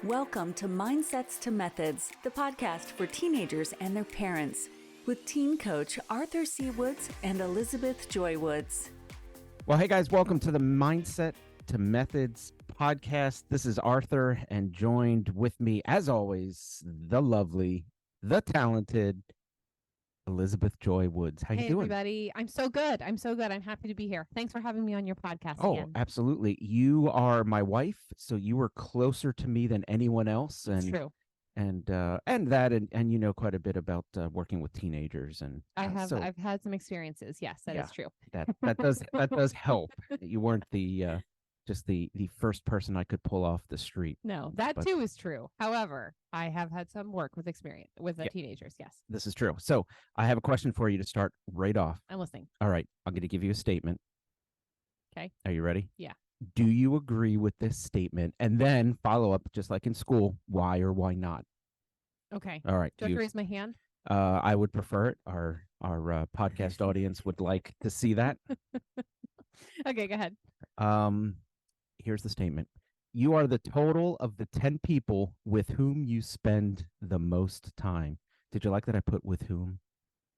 Welcome to Mindsets to Methods, the podcast for teenagers and their parents, with teen coach ArthurCWoods and Elizabeth Joy Woods. Well, hey guys, welcome to the Mindset to Methods podcast. This is Arthur, and joined with me, as always, the lovely, the talented Elizabeth Joy Woods. How you doing? Hey, everybody. I'm so good. I'm happy to be here. Thanks for having me on your podcast again. Absolutely. You are my wife, so you are closer to me than anyone else. It's true. And you know quite a bit about working with teenagers, and I've had some experiences. Yes, that is true. That does help. You weren't the first person I could pull off the street. No, too is true. However, I have had some work with experience with teenagers. Yes, this is true. So I have a question for you to start right off. I'm listening. All right, I'm going to give you a statement. Okay. Are you ready? Yeah. Do you agree with this statement? And then follow up, just like in school, why or why not? Okay. All right. Do I have to raise my hand? I would prefer it. Our podcast audience would like to see that. Okay, go ahead. Here's the statement. You are the total of the 10 people with whom you spend the most time. Did you like that I put with whom?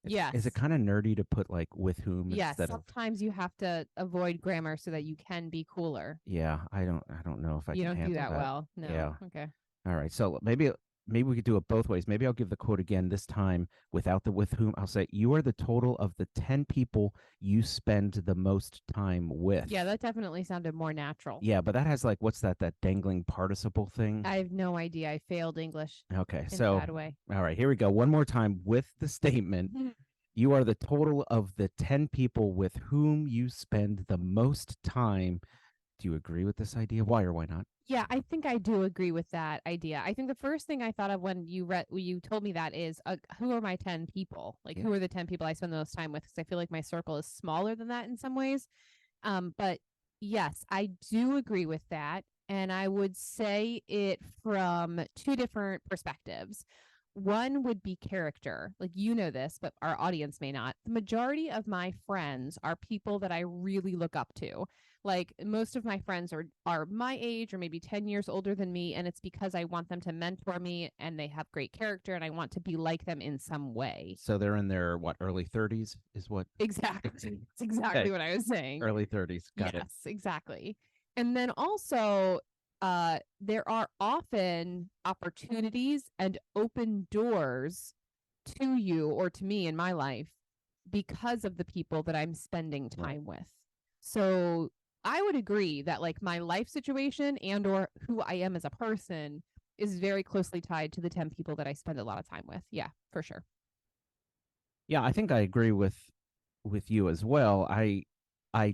Yes. Is it kind of nerdy to put like with whom? Yes. Instead Sometimes you have to avoid grammar so that you can be cooler. Yeah, I don't know if I you can don't handle do that well. No. Yeah. Okay. All right. So maybe we could do it both ways. Maybe I'll give the quote again, this time without the with whom. I'll say, you are the total of the 10 people you spend the most time with. Yeah, that definitely sounded more natural. Yeah, but that has like, what's that dangling participle thing? I have no idea. I failed English. Okay. In So, a bad way. All right, here we go. One more time with the statement. You are the total of the 10 people with whom you spend the most time. Do you agree with this idea? Why or why not? Yeah, I think I do agree with that idea. I think the first thing I thought of when you told me that is, who are my 10 people? Like, who are the 10 people I spend the most time with? Because I feel like my circle is smaller than that in some ways. But yes, I do agree with that. And I would say it from two different perspectives. One would be character. Like, you know this, but our audience may not. The majority of my friends are people that I really look up to. Like, most of my friends are my age or maybe 10 years older than me, and it's because I want them to mentor me and they have great character and I want to be like them in some way. So they're in their, early 30s is what? Exactly. That's exactly what I was saying. Early 30s. Got it. Yes, exactly. And then also, there are often opportunities and open doors to you or to me in my life because of the people that I'm spending time with. So I would agree that like my life situation and or who I am as a person is very closely tied to the 10 people that I spend a lot of time with. Yeah, for sure. Yeah, I think I agree with you as well. I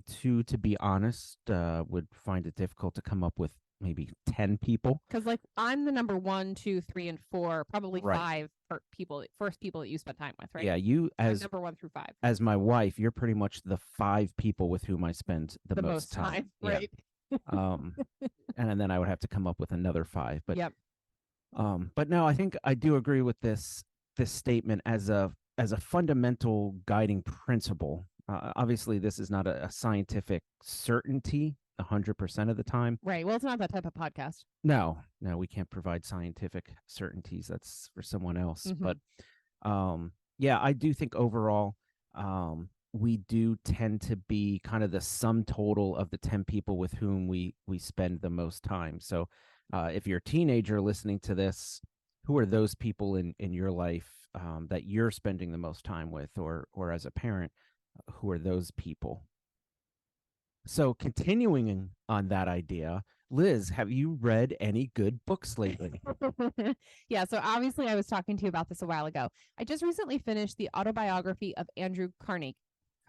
too, to be honest, would find it difficult to come up with maybe 10 people. Because like I'm the number 1, 2, 3, and 4, probably 5 first people that you spend time with, right? Yeah, you as I'm number 1 through 5. As my wife, you're pretty much the 5 people with whom I spend the most time. Right. Yeah. And then I would have to come up with another 5. But yep. But no, I think I do agree with this statement as a fundamental guiding principle. Obviously, this is not a scientific certainty 100% of the time. Right. Well, it's not that type of podcast. No, we can't provide scientific certainties. That's for someone else. Mm-hmm. But yeah, I do think overall, we do tend to be kind of the sum total of the 10 people with whom we spend the most time. So if you're a teenager listening to this, who are those people in your life that you're spending the most time with, or as a parent, who are those people? So continuing on that idea, Liz, have you read any good books lately? Yeah, so obviously I was talking to you about this a while ago. I just recently finished the autobiography of Andrew Carnegie.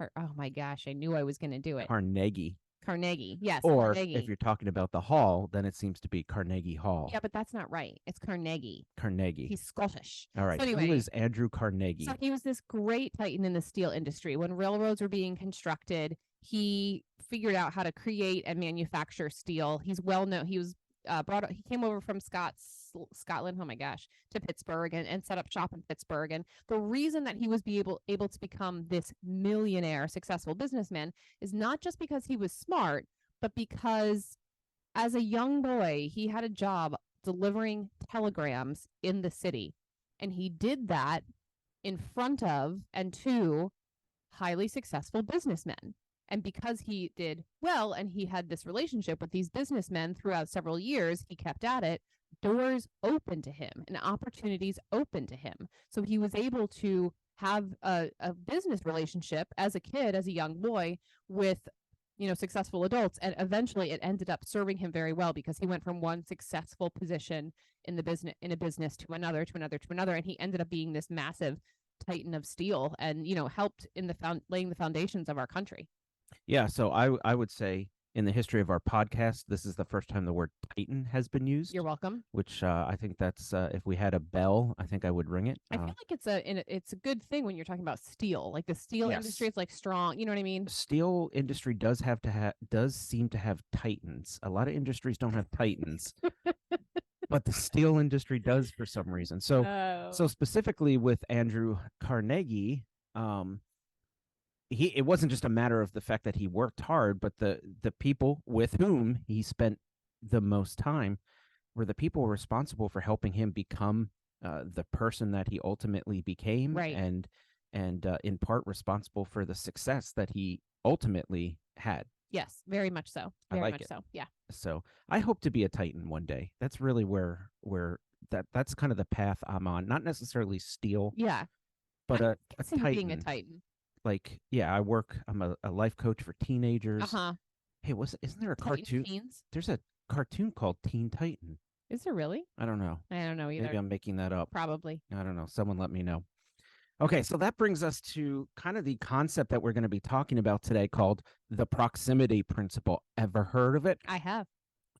Oh my gosh, I knew I was going to do it. Carnegie, yes. Or Carnegie. if you're talking about the hall, then it seems to be Carnegie Hall. Yeah, but that's not right. It's Carnegie. He's Scottish. All right. So anyway, who is Andrew Carnegie? So he was this great titan in the steel industry. When railroads were being constructed, he figured out how to create and manufacture steel. He's well known. He was he came over from Scotland, oh my gosh, to Pittsburgh and set up shop in Pittsburgh. And the reason that he was able to become this millionaire, successful businessman is not just because he was smart, but because as a young boy, he had a job delivering telegrams in the city. And he did that in front of and to highly successful businessmen. And because he did well and he had this relationship with these businessmen throughout several years, he kept at it, doors opened to him and opportunities open to him. So he was able to have a business relationship as a kid, as a young boy, with successful adults, and eventually it ended up serving him very well because he went from one successful position in a business to another, and he ended up being this massive titan of steel, and helped in laying the foundations of our country. Yeah, so I would say in the history of our podcast, this is the first time the word titan has been used. You're welcome. Which I think that's if we had a bell, I think I would ring it. I feel like it's a good thing when you're talking about steel. Like the steel industry is like strong. You know what I mean? Steel industry does seem to have titans. A lot of industries don't have titans, but the steel industry does for some reason. So specifically with Andrew Carnegie, it wasn't just a matter of the fact that he worked hard, but the people with whom he spent the most time were the people responsible for helping him become the person that he ultimately became, right. and in part responsible for the success that he ultimately had. Yes, very much so. Very I like much it. So. Yeah. So I hope to be a titan one day. That's really where that's kind of the path I'm on. Not necessarily steel. Yeah. But a titan. Being a titan. Like, yeah, I'm a life coach for teenagers. Uh-huh. Hey, isn't there a Titan cartoon? Teens? There's a cartoon called Teen Titan. Is there really? I don't know. I don't know either. Maybe I'm making that up. Probably. I don't know. Someone let me know. Okay, so that brings us to kind of the concept that we're going to be talking about today called the proximity principle. Ever heard of it? I have.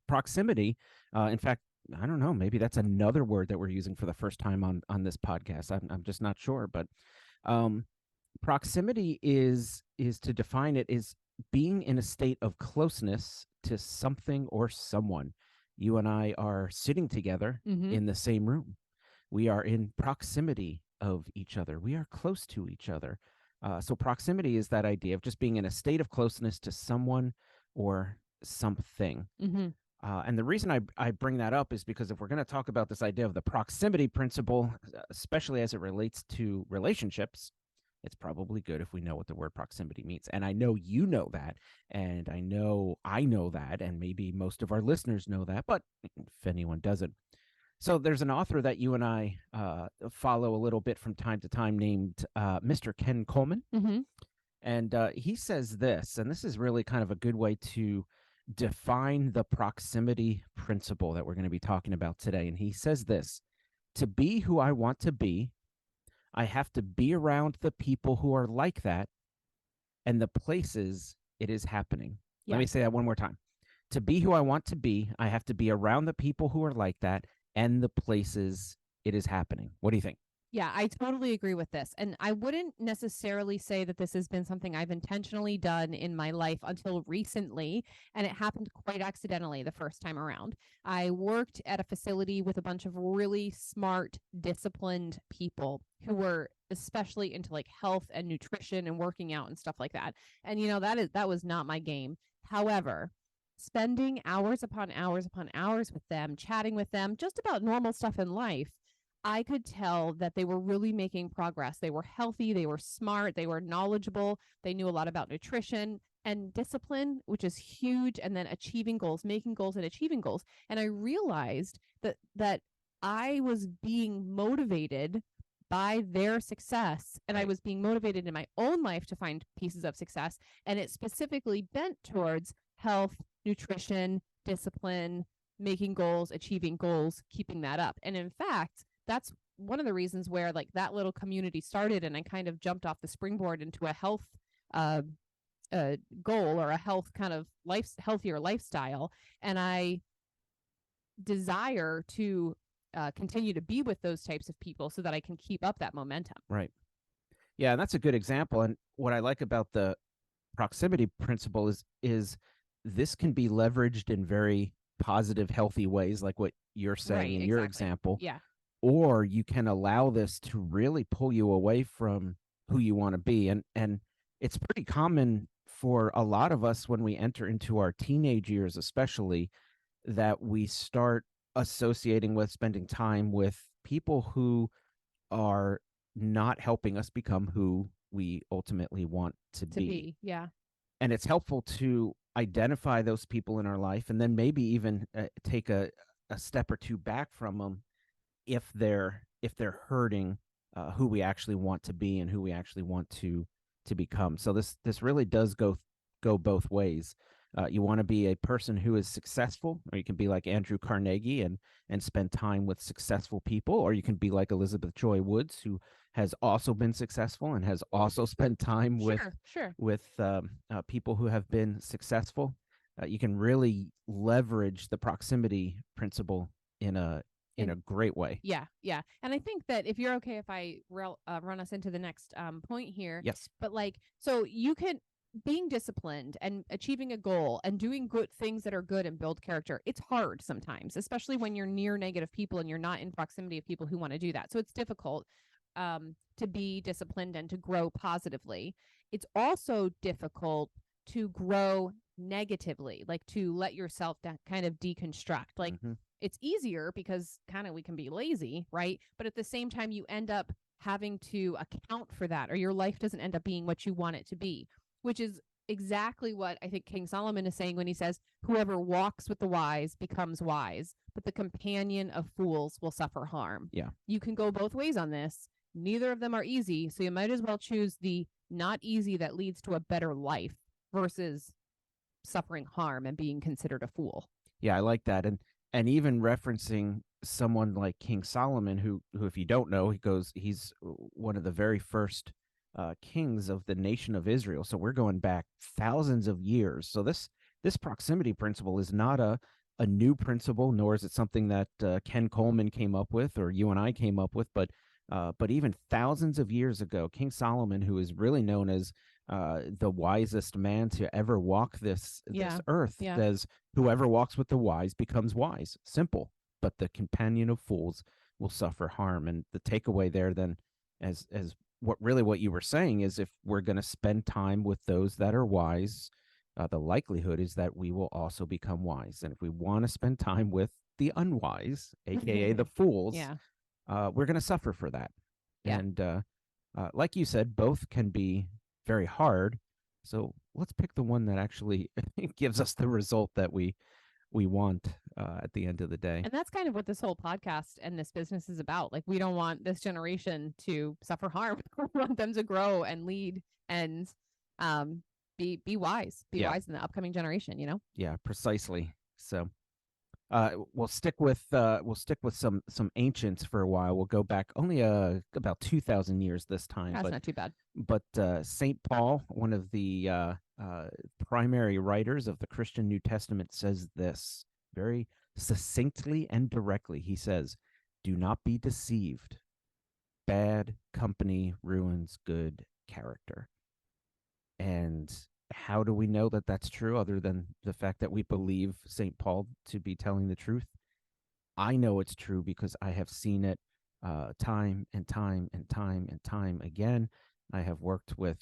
Proximity, in fact, I don't know, maybe that's another word that we're using for the first time on this podcast. I'm just not sure, but proximity is to define it is being in a state of closeness to something or someone. You and I are sitting together in the same room. We are in proximity of each other. We are close to each other. So proximity is that idea of just being in a state of closeness to someone or something. And the reason I bring that up is because if we're going to talk about this idea of the proximity principle, especially as it relates to relationships, it's probably good if we know what the word proximity means. And I know you know that, and I know that, and maybe most of our listeners know that, but if anyone doesn't. So there's an author that you and I follow a little bit from time to time named Mr. Ken Coleman. And he says this, and this is really kind of a good way to define the proximity principle that we're going to be talking about today. And he says this: to be who I want to be, I have to be around the people who are like that and the places it is happening. Let me say that one more time. To be who I want to be, I have to be around the people who are like that and the places it is happening. What do you think? Yeah, I totally agree with this. And I wouldn't necessarily say that this has been something I've intentionally done in my life until recently. And it happened quite accidentally the first time around. I worked at a facility with a bunch of really smart, disciplined people who were especially into like health and nutrition and working out and stuff like that. And, that was not my game. However, spending hours upon hours upon hours with them, chatting with them, just about normal stuff in life, I could tell that they were really making progress. They were healthy, they were smart, they were knowledgeable, they knew a lot about nutrition and discipline, which is huge, and then achieving goals, making goals and achieving goals. And I realized that I was being motivated by their success, and I was being motivated in my own life to find pieces of success, and it specifically bent towards health, nutrition, discipline, making goals, achieving goals, keeping that up. And in fact, that's one of the reasons where like that little community started, and I kind of jumped off the springboard into a health goal or a health kind of healthier lifestyle. And I desire to continue to be with those types of people so that I can keep up that momentum. Right. Yeah, and that's a good example. And what I like about the proximity principle is this can be leveraged in very positive, healthy ways, like what you're saying in your example. Yeah. Or you can allow this to really pull you away from who you want to be. And it's pretty common for a lot of us when we enter into our teenage years, especially, that we start associating with, spending time with people who are not helping us become who we ultimately want to be. Yeah. And it's helpful to identify those people in our life, and then maybe even take a step or two back from them if they're hurting who we actually want to be and who we actually want to become. So this really does go both ways. You want to be a person who is successful, or you can be like Andrew Carnegie and spend time with successful people, or you can be like Elizabeth Joy Woods, who has also been successful and has also spent time with people who have been successful. You can really leverage the proximity principle in a great way. Yeah. And I think that if you're okay, if I run us into the next point here. Yes. But like, so you can, being disciplined and achieving a goal and doing good things that are good and build character, it's hard sometimes, especially when you're near negative people and you're not in proximity of people who want to do that. So it's difficult to be disciplined and to grow positively. It's also difficult to grow negatively, like to let yourself kind of deconstruct. Like, it's easier because kind of we can be lazy, right? But at the same time, you end up having to account for that, or your life doesn't end up being what you want it to be, which is exactly what I think King Solomon is saying when he says, whoever walks with the wise becomes wise, but the companion of fools will suffer harm. Yeah. You can go both ways on this. Neither of them are easy. So you might as well choose the not easy that leads to a better life versus suffering harm and being considered a fool. Yeah, I like that. And even referencing someone like King Solomon, who if you don't know, he's one of the very first kings of the nation of Israel. So we're going back thousands of years. So this proximity principle is not a new principle, nor is it something that Ken Coleman came up with or you and I came up with, but even thousands of years ago, King Solomon, who is really known as the wisest man to ever walk this earth, says, whoever walks with the wise becomes wise. Simple. But the companion of fools will suffer harm. And the takeaway there then, as what you were saying, is if we're going to spend time with those that are wise, the likelihood is that we will also become wise. And if we want to spend time with the unwise, aka the fools, we're going to suffer for that. Yeah. And like you said, both can be very hard. So let's pick the one that actually gives us the result that we want at the end of the day. And that's kind of what this whole podcast and this business is about. Like, we don't want this generation to suffer harm. We want them to grow and lead and be wise. Be wise in the upcoming generation, you know? Yeah, precisely. So we'll stick with some ancients for a while. We'll go back only about 2,000 years this time. That's not too bad. But St. Paul, one of the primary writers of the Christian New Testament, says this very succinctly and directly. He says, "Do not be deceived. Bad company ruins good character." And how do we know that that's true, other than the fact that we believe St. Paul to be telling the truth? I know it's true because I have seen it time and time and time and time again. I have worked with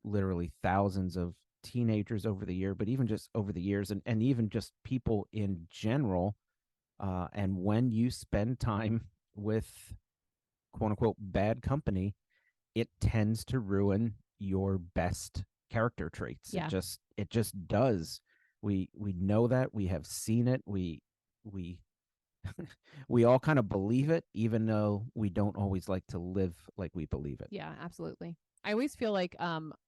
literally thousands of teenagers over the year, but even just over the years, and even just people in general. And when you spend time with quote unquote bad company, it tends to ruin your best character traits. Yeah. It just does. We know that. We have seen it. We we all kind of believe it, even though we don't always like to live like we believe it. Yeah, absolutely. I always feel like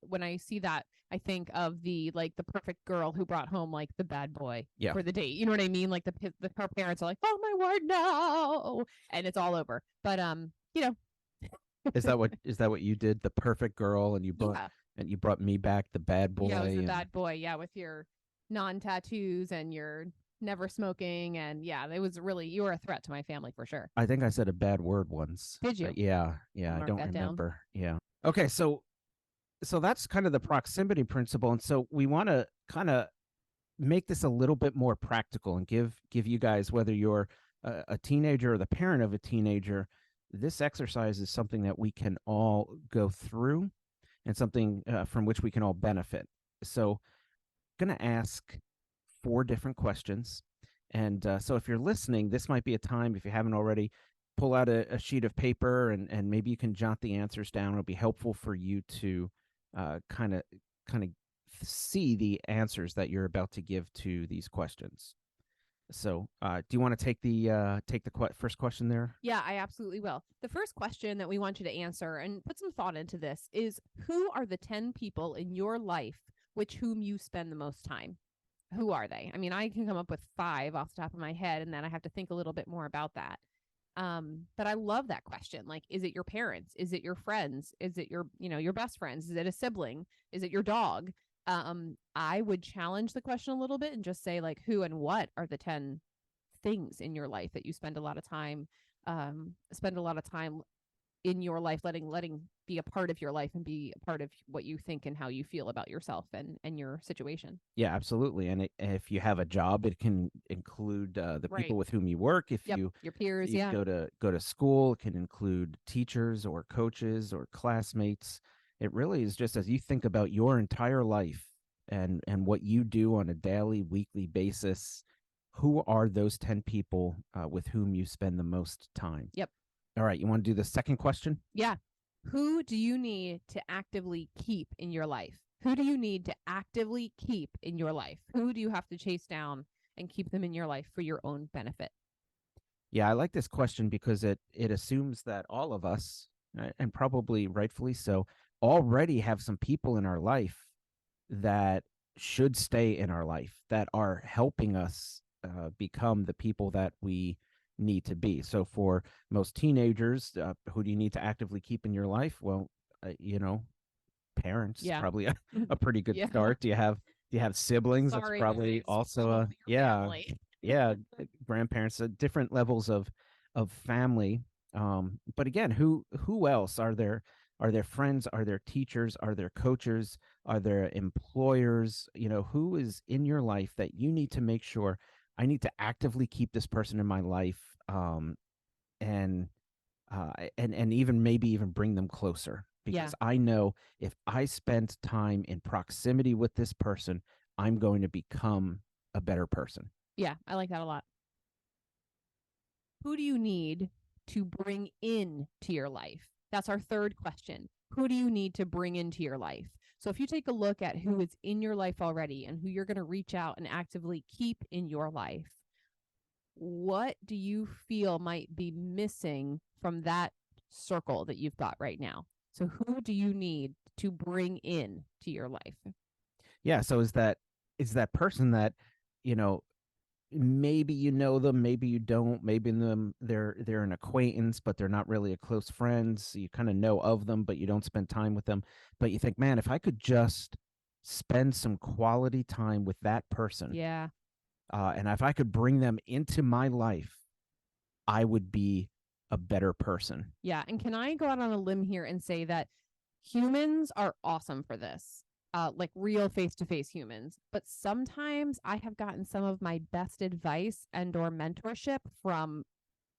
when I see that, I think of the perfect girl who brought home like the bad boy for the date. You know what I mean? Like her parents are like, "Oh my word, no!" and it's all over. But you know, is that what you did? The perfect girl, and you brought me back the bad boy. Yeah, it was the bad boy. Yeah, with your non-tattoos and your never smoking, and it was really, you were a threat to my family for sure. I think I said a bad word once. Did you? Yeah, I don't remember. Yeah. Okay, so that's kind of the proximity principle, and so we want to kind of make this a little bit more practical and give you guys, whether you're a teenager or the parent of a teenager, this exercise is something that we can all go through and something from which we can all benefit. So I'm going to ask 4 different questions, And so if you're listening, this might be a time, if you haven't already, pull out a sheet of paper and maybe you can jot the answers down. It'll be helpful for you to kind of see the answers that you're about to give to these questions. So do you want to take the first question there? Yeah, I absolutely will. The first question that we want you to answer and put some thought into this is, who are the 10 people in your life with whom you spend the most time? Who are they? I mean, I can come up with 5 off the top of my head, and then I have to think a little bit more about that. But I love that question. Like, is it your parents? Is it your friends? Is it your best friends? Is it a sibling? Is it your dog? I would challenge the question a little bit and just say, like, who and what are the 10 things in your life that you spend a lot of time in your life, letting be a part of your life and be a part of what you think and how you feel about yourself and your situation. Yeah, absolutely. And if you have a job, it can include the Right. people with whom you work. If Yep, your peers, you yeah. go to school, it can include teachers or coaches or classmates. It really is just as you think about your entire life and what you do on a daily, weekly basis. Who are those 10 people with whom you spend the most time? Yep. All right. You want to do the second question? Yeah. Who do you need to actively keep in your life? Who do you need to actively keep in your life? Who do you have to chase down and keep them in your life for your own benefit? Yeah, I like this question because it assumes that all of us, and probably rightfully so, already have some people in our life that should stay in our life, that are helping us become the people that we need to be. So for most teenagers, who do you need to actively keep in your life? Well, parents, Yeah. probably a pretty good Yeah. start. Do you have siblings? Sorry, That's probably guys. also Probably your family. yeah, grandparents, different levels of family. But again, who else are there? Are there friends? Are there teachers? Are there coaches? Are there employers? Who is in your life that you need to make sure I need to actively keep this person in my life, and even maybe even bring them closer, because I know if I spend time in proximity with this person, I'm going to become a better person. Yeah, I like that a lot. Who do you need to bring in to your life? That's our third question. Who do you need to bring into your life? So if you take a look at who is in your life already and who you're going to reach out and actively keep in your life, what do you feel might be missing from that circle that you've got right now? So who do you need to bring in to your life? Yeah, so is that person that, maybe you know them, maybe you don't, maybe they're an acquaintance, but they're not really a close friends. You kind of know of them, but you don't spend time with them. But you think, man, if I could just spend some quality time with that person, Yeah. and if I could bring them into my life, I would be a better person. Yeah. And can I go out on a limb here and say that humans are awesome for this? Like real face-to-face humans. But sometimes I have gotten some of my best advice and or mentorship from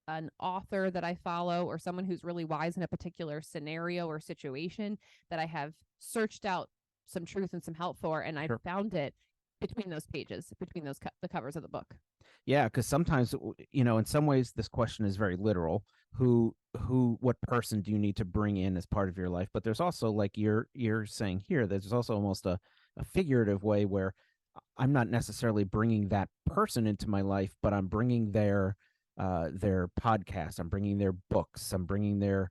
an author that I follow or someone who's really wise in a particular scenario or situation that I have searched out some truth and some help for, and I found it between those pages, between those the covers of the book. Yeah, because sometimes, in some ways, this question is very literal. What person do you need to bring in as part of your life? But there's also, like you're saying here, there's also almost a figurative way where I'm not necessarily bringing that person into my life, but I'm bringing their podcast, I'm bringing their books, I'm bringing their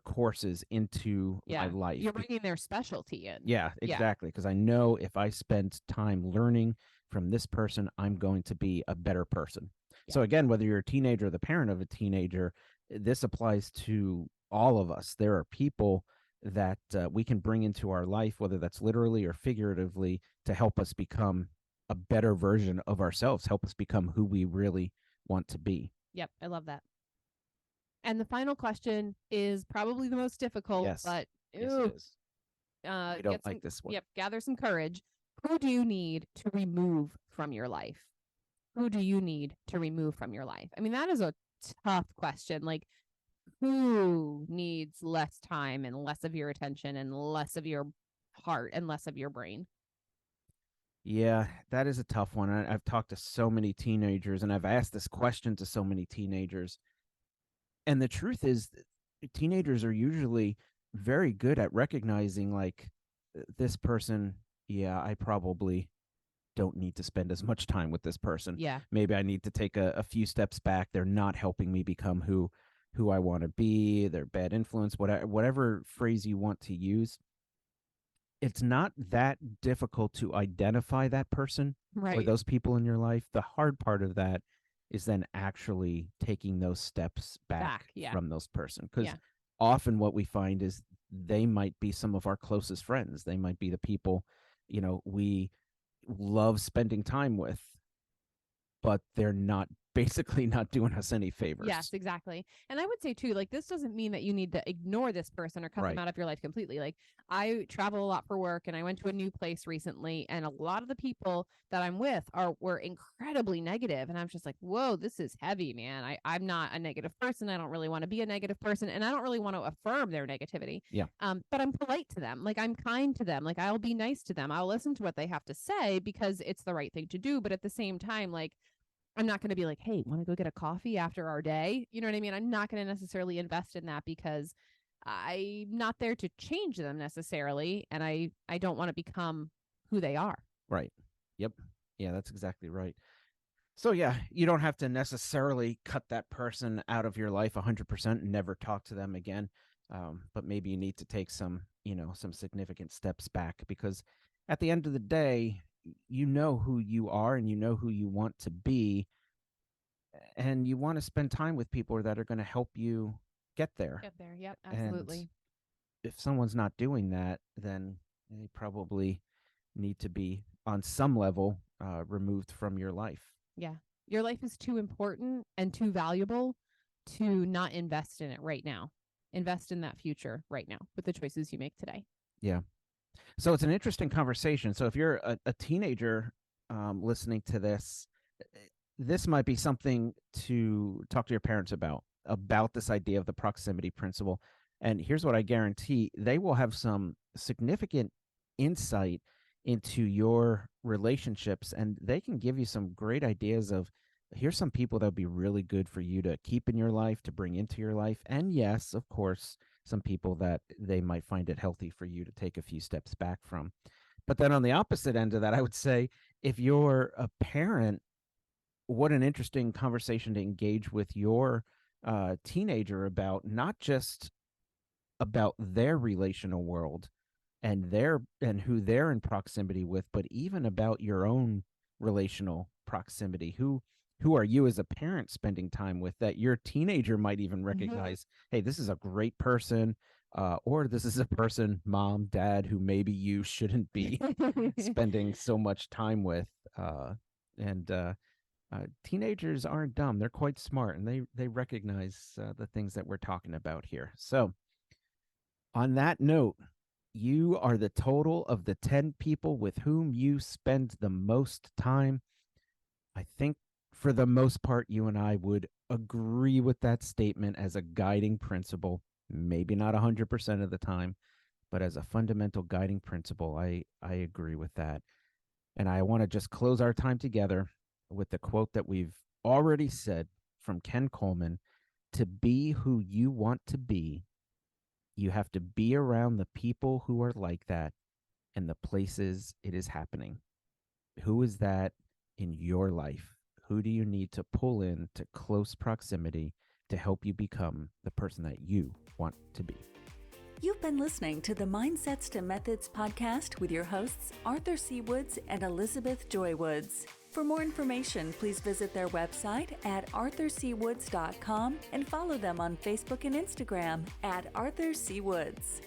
courses into my life. You're bringing their specialty in. Yeah, exactly. Because I know if I spend time learning from this person, I'm going to be a better person. Yeah. So again, whether you're a teenager or the parent of a teenager, this applies to all of us. There are people that we can bring into our life, whether that's literally or figuratively, to help us become a better version of ourselves, help us become who we really want to be. Yep, I love that. And the final question is probably the most difficult, but yes, it is. I don't like this one. Yep, gather some courage. Who do you need to remove from your life? Who do you need to remove from your life? I mean, that is a tough question. Like, who needs less time and less of your attention and less of your heart and less of your brain? Yeah, that is a tough one. I've talked to so many teenagers and I've asked this question to so many teenagers. And the truth is, teenagers are usually very good at recognizing, like, this person, yeah, I probably don't need to spend as much time with this person. Yeah. Maybe I need to take a few steps back. They're not helping me become who I want to be. They're bad influence, whatever phrase you want to use. It's not that difficult to identify that person or Right. those people in your life. The hard part of that is then actually taking those steps back Yeah. from those person, because Yeah. often what we find is they might be some of our closest friends. They might be the people, we love spending time with, but they're not basically not doing us any favors. Yes, exactly. And I would say too, like, this doesn't mean that you need to ignore this person or cut them Right. out of your life completely. Like, I travel a lot for work and I went to a new place recently, and a lot of the people that I'm with were incredibly negative. And I'm just like, whoa, this is heavy, man. I'm not a negative person. I don't really want to be a negative person, and I don't really want to affirm their negativity. Yeah. But I'm polite to them. Like, I'm kind to them. Like, I'll be nice to them. I'll listen to what they have to say because it's the right thing to do. But at the same time, like, I'm not going to be like, hey, want to go get a coffee after our day? You know what I mean? I'm not going to necessarily invest in that because I'm not there to change them necessarily. And I don't want to become who they are. Right. Yep. Yeah, that's exactly right. So yeah, you don't have to necessarily cut that person out of your life 100% and never talk to them again. But maybe you need to take some significant steps back, because at the end of the day, you know who you are and you know who you want to be, and you want to spend time with people that are going to help you get there. Get there. Yep. Absolutely. And if someone's not doing that, then they probably need to be on some level removed from your life. Yeah. Your life is too important and too valuable to not invest in it right now. Invest in that future right now with the choices you make today. Yeah. So it's an interesting conversation. So if you're a teenager listening to this, this might be something to talk to your parents about this idea of the proximity principle. And here's what I guarantee: they will have some significant insight into your relationships, and they can give you some great ideas of, here's some people that would be really good for you to keep in your life, to bring into your life. And yes, of course, some people that they might find it healthy for you to take a few steps back from. But then on the opposite end of that, I would say, if you're a parent, what an interesting conversation to engage with your teenager about, not just about their relational world and who they're in proximity with, but even about your own relational proximity. Who are you as a parent spending time with that your teenager might even recognize, hey, this is a great person, or this is a person, mom, dad, who maybe you shouldn't be spending so much time with. Teenagers aren't dumb. They're quite smart, and they recognize the things that we're talking about here. So on that note, you are the total of the 10 people with whom you spend the most time. I think for the most part, you and I would agree with that statement as a guiding principle. Maybe not 100% of the time, but as a fundamental guiding principle, I agree with that. And I want to just close our time together with the quote that we've already said from Ken Coleman: to be who you want to be, you have to be around the people who are like that and the places it is happening. Who is that in your life? Who do you need to pull in to close proximity to help you become the person that you want to be? You've been listening to the Mindsets to Methods podcast with your hosts, ArthurCWoods and Elizabeth Joy Woods. For more information, please visit their website at ArthurCWoods.com and follow them on Facebook and Instagram at ArthurCWoods.